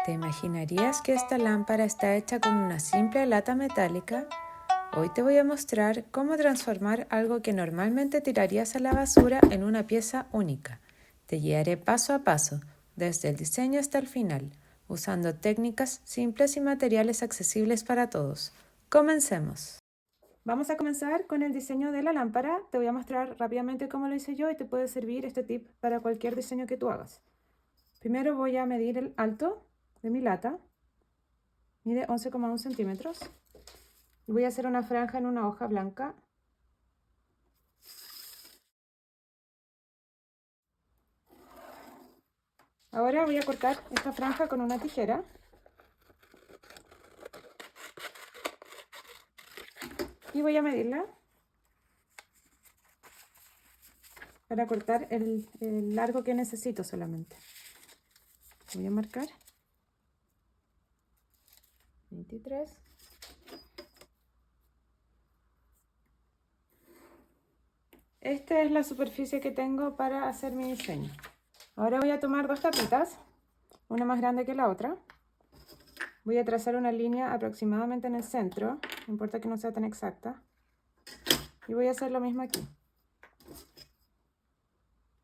¿Te imaginarías que esta lámpara está hecha con una simple lata metálica? Hoy te voy a mostrar cómo transformar algo que normalmente tirarías a la basura en una pieza única. Te guiaré paso a paso, desde el diseño hasta el final, usando técnicas simples y materiales accesibles para todos. ¡Comencemos! Vamos a comenzar con el diseño de la lámpara. Te voy a mostrar rápidamente cómo lo hice yo y te puede servir este tip para cualquier diseño que tú hagas. Primero voy a medir el alto de mi lata. Mide 11,1 centímetros. Voy a hacer una franja en una hoja blanca. Ahora voy a cortar esta franja con una tijera. Y voy a medirla para cortar el largo que necesito solamente. Voy a marcar 23. Esta es la superficie que tengo para hacer mi diseño. Ahora voy a tomar dos tapitas, una más grande que la otra. Voy a trazar una línea aproximadamente en el centro, no importa que no sea tan exacta. Y voy a hacer lo mismo aquí.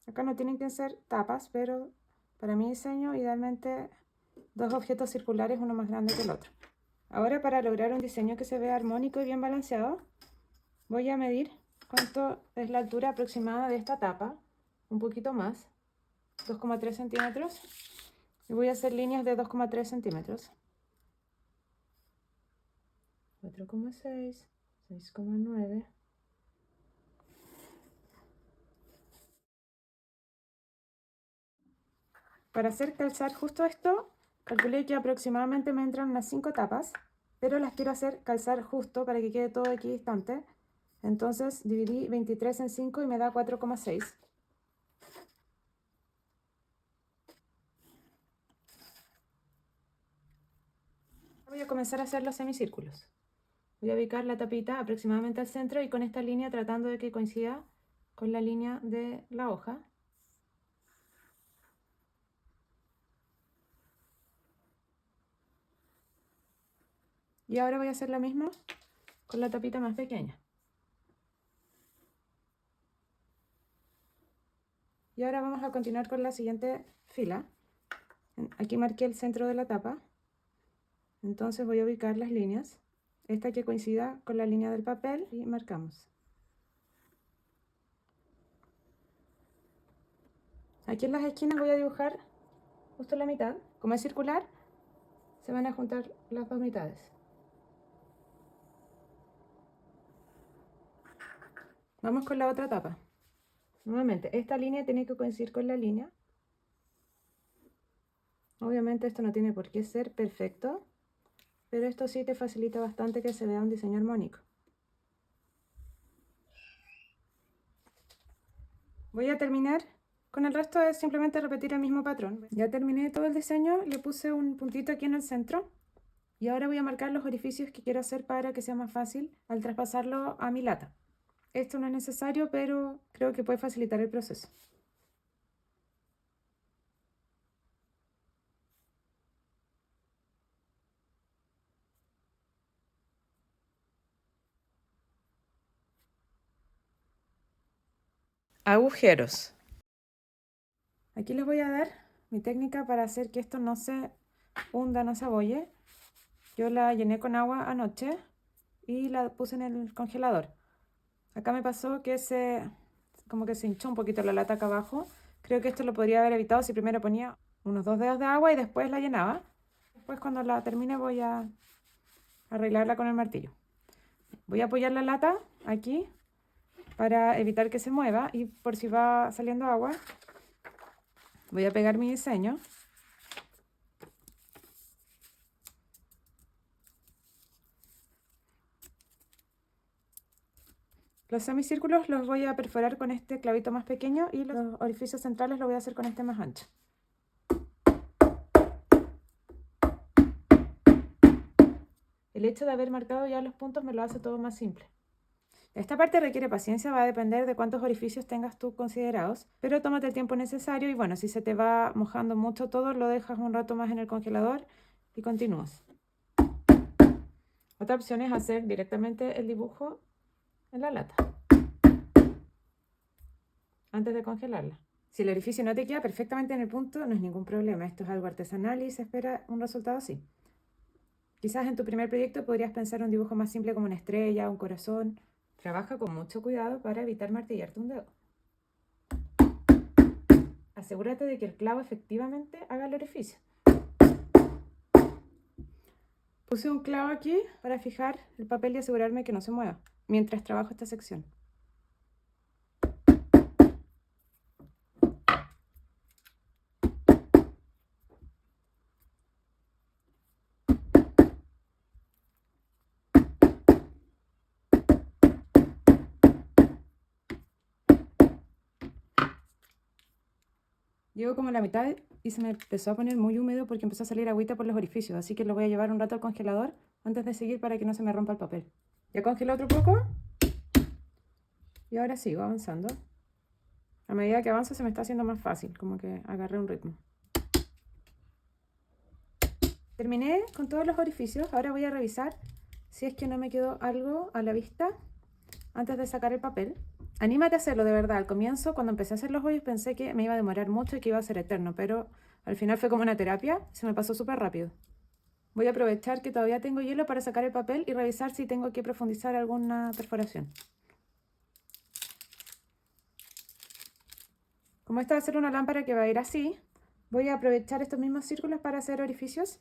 Acá no tienen que ser tapas, pero para mi diseño idealmente dos objetos circulares, uno más grande que el otro. Ahora, para lograr un diseño que se vea armónico y bien balanceado, voy a medir cuánto es la altura aproximada de esta tapa, un poquito más, 2,3 centímetros, y voy a hacer líneas de 2,3 centímetros, 4,6, 6,9. Para hacer calzar justo esto, calculé que aproximadamente me entran unas 5 tapas, pero las quiero hacer calzar justo para que quede todo equidistante. Entonces dividí 23 en 5 y me da 4,6. Voy a comenzar a hacer los semicírculos. Voy a ubicar la tapita aproximadamente al centro y con esta línea tratando de que coincida con la línea de la hoja. Y ahora voy a hacer lo mismo con la tapita más pequeña. Y ahora vamos a continuar con la siguiente fila. Aquí marqué el centro de la tapa. Entonces voy a ubicar las líneas. Esta que coincida con la línea del papel y marcamos. Aquí en las esquinas voy a dibujar justo la mitad. Como es circular, se van a juntar las dos mitades. Vamos con la otra tapa. Nuevamente, esta línea tiene que coincidir con la línea. Obviamente esto no tiene por qué ser perfecto, pero esto sí te facilita bastante que se vea un diseño armónico. Voy a terminar con el resto, es simplemente repetir el mismo patrón. Ya terminé todo el diseño, le puse un puntito aquí en el centro y ahora voy a marcar los orificios que quiero hacer para que sea más fácil al traspasarlo a mi lata. Esto no es necesario, pero creo que puede facilitar el proceso. Agujeros. Aquí les voy a dar mi técnica para hacer que esto no se hunda, no se abolle. Yo la llené con agua anoche y la puse en el congelador. Acá me pasó que como que se hinchó un poquito la lata acá abajo. Creo que esto lo podría haber evitado si primero ponía unos 2 dedos de agua y después la llenaba. Después, cuando la termine, voy a arreglarla con el martillo. Voy a apoyar la lata aquí para evitar que se mueva y por si va saliendo agua, voy a pegar mi diseño. Los semicírculos los voy a perforar con este clavito más pequeño y los orificios centrales los voy a hacer con este más ancho. El hecho de haber marcado ya los puntos me lo hace todo más simple. Esta parte requiere paciencia, va a depender de cuántos orificios tengas tú considerados, pero tómate el tiempo necesario y bueno, si se te va mojando mucho todo, lo dejas un rato más en el congelador y continúas. Otra opción es hacer directamente el dibujo en la lata antes de congelarla. Si el orificio no te queda perfectamente en el punto, no es ningún problema. Esto es algo artesanal y se espera un resultado así. Quizás en tu primer proyecto podrías pensar un dibujo más simple como una estrella, un corazón. Trabaja con mucho cuidado para evitar martillarte un dedo. Asegúrate de que el clavo efectivamente haga el orificio. Puse un clavo aquí para fijar el papel y asegurarme que no se mueva mientras trabajo esta sección. Llevo como la mitad y se me empezó a poner muy húmedo porque empezó a salir agüita por los orificios, así que lo voy a llevar un rato al congelador antes de seguir para que no se me rompa el papel. Ya congelé otro poco y ahora sigo avanzando. A medida que avanzo se me está haciendo más fácil, como que agarré un ritmo. Terminé con todos los orificios, ahora voy a revisar si es que no me quedó algo a la vista antes de sacar el papel. Anímate a hacerlo de verdad. Al comienzo, cuando empecé a hacer los hoyos, pensé que me iba a demorar mucho y que iba a ser eterno, pero al final fue como una terapia, se me pasó súper rápido. Voy a aprovechar que todavía tengo hielo para sacar el papel y revisar si tengo que profundizar alguna perforación. Como esta va a ser una lámpara que va a ir así, voy a aprovechar estos mismos círculos para hacer orificios.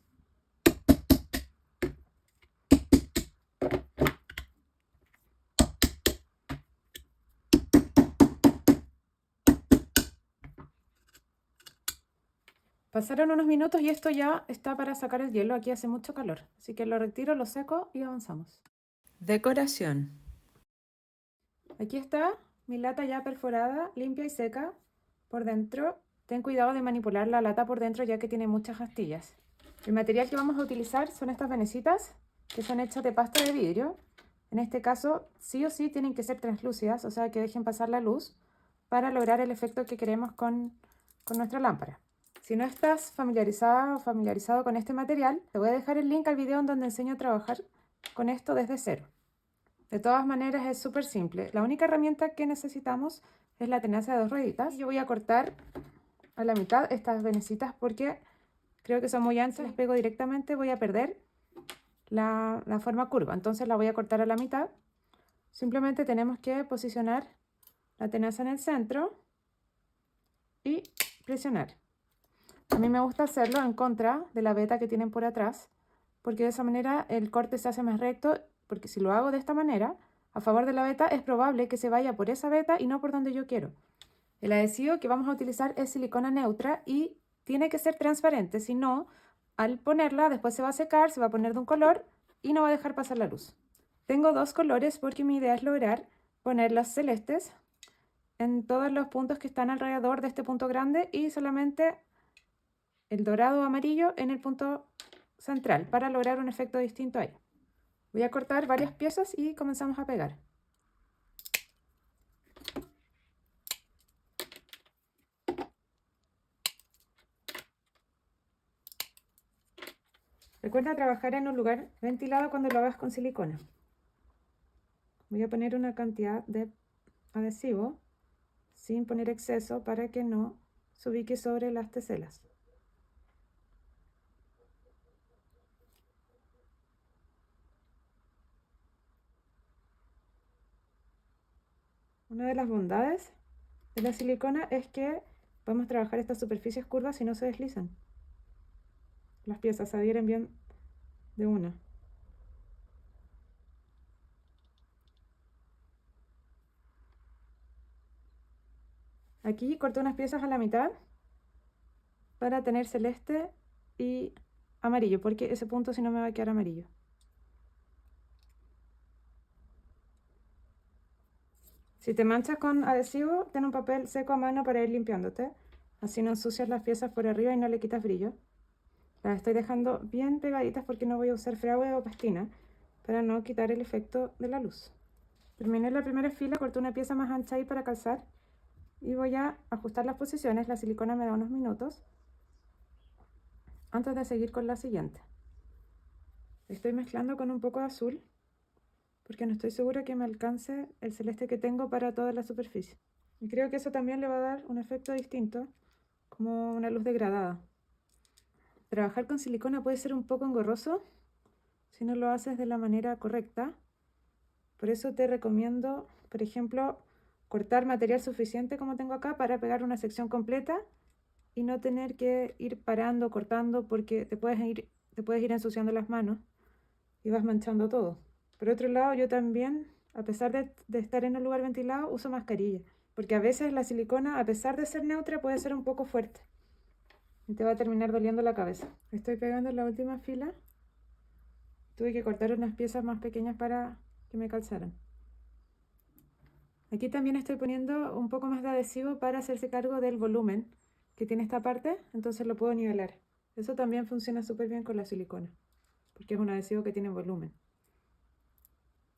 Pasaron unos minutos y esto ya está para sacar el hielo. Aquí hace mucho calor, así que lo retiro, lo seco y avanzamos. Decoración. Aquí está mi lata ya perforada, limpia y seca por dentro. Ten cuidado de manipular la lata por dentro ya que tiene muchas astillas. El material que vamos a utilizar son estas venecitas que son hechas de pasta de vidrio. En este caso, sí o sí tienen que ser translúcidas, o sea que dejen pasar la luz para lograr el efecto que queremos con nuestra lámpara. Si no estás familiarizada o familiarizado con este material, te voy a dejar el link al video en donde enseño a trabajar con esto desde cero. De todas maneras es súper simple. La única herramienta que necesitamos es la tenaza de 2 rueditas. Yo voy a cortar a la mitad estas venecitas porque creo que son muy anchas. Las pego directamente, voy a perder la forma curva. Entonces la voy a cortar a la mitad. Simplemente tenemos que posicionar la tenaza en el centro y presionar. A mí me gusta hacerlo en contra de la veta que tienen por atrás, porque de esa manera el corte se hace más recto, porque si lo hago de esta manera, a favor de la veta, es probable que se vaya por esa veta y no por donde yo quiero. El adhesivo que vamos a utilizar es silicona neutra y tiene que ser transparente, si no, al ponerla después se va a secar, se va a poner de un color y no va a dejar pasar la luz. Tengo 2 colores porque mi idea es lograr poner las celestes en todos los puntos que están alrededor de este punto grande y solamente el dorado o amarillo en el punto central para lograr un efecto distinto ahí. Voy a cortar varias piezas y comenzamos a pegar. Recuerda trabajar en un lugar ventilado cuando lo hagas con silicona. Voy a poner una cantidad de adhesivo sin poner exceso para que no se ubique sobre las teselas. Una de las bondades de la silicona es que podemos trabajar estas superficies curvas y no se deslizan. Las piezas se adhieren bien de una. Aquí corté unas piezas a la mitad para tener celeste y amarillo, porque ese punto si no me va a quedar amarillo. Si te manchas con adhesivo, ten un papel seco a mano para ir limpiándote. Así no ensucias las piezas por arriba y no le quitas brillo. Las estoy dejando bien pegaditas porque no voy a usar fragua o pastina para no quitar el efecto de la luz. Terminé la primera fila, corté una pieza más ancha ahí para calzar y voy a ajustar las posiciones. La silicona me da unos minutos antes de seguir con la siguiente. Estoy mezclando con un poco de azul porque no estoy segura que me alcance el celeste que tengo para toda la superficie. Y creo que eso también le va a dar un efecto distinto, como una luz degradada. Trabajar con silicona puede ser un poco engorroso si no lo haces de la manera correcta. Por eso te recomiendo, por ejemplo, cortar material suficiente como tengo acá para pegar una sección completa y no tener que ir parando, cortando, porque te puedes ir ensuciando las manos y vas manchando todo. Por otro lado, yo también, a pesar de estar en un lugar ventilado, uso mascarilla, porque a veces la silicona, a pesar de ser neutra, puede ser un poco fuerte y te va a terminar doliendo la cabeza. Estoy pegando en la última fila. Tuve que cortar unas piezas más pequeñas para que me calzaran. Aquí también estoy poniendo un poco más de adhesivo para hacerse cargo del volumen que tiene esta parte, entonces lo puedo nivelar. Eso también funciona súper bien con la silicona, porque es un adhesivo que tiene volumen.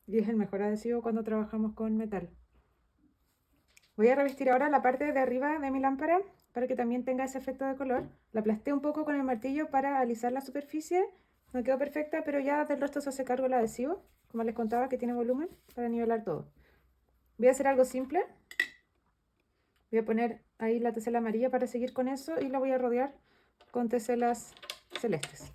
Y es el mejor adhesivo cuando trabajamos con metal. Voy a revestir ahora la parte de arriba de mi lámpara para que también tenga ese efecto de color. La aplasté un poco con el martillo para alisar la superficie. No quedó perfecta, pero ya del resto se hace cargo el adhesivo, como les contaba, que tiene volumen para nivelar todo. Voy a hacer algo simple. Voy a poner ahí la tesela amarilla para seguir con eso y la voy a rodear con teselas celestes.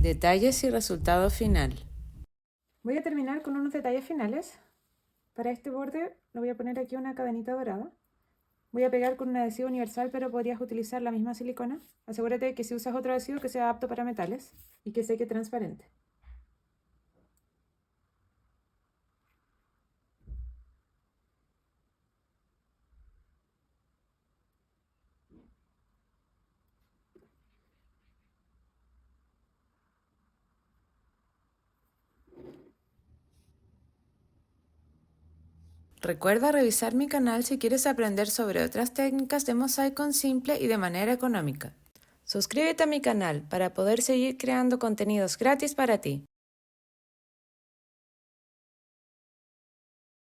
Detalles y resultado final. Voy a terminar con unos detalles finales. Para este borde le voy a poner aquí una cadenita dorada. Voy a pegar con un adhesivo universal, pero podrías utilizar la misma silicona. Asegúrate que si usas otro adhesivo que sea apto para metales y que seque transparente. Recuerda revisar mi canal si quieres aprender sobre otras técnicas de mosaico simple y de manera económica. Suscríbete a mi canal para poder seguir creando contenidos gratis para ti.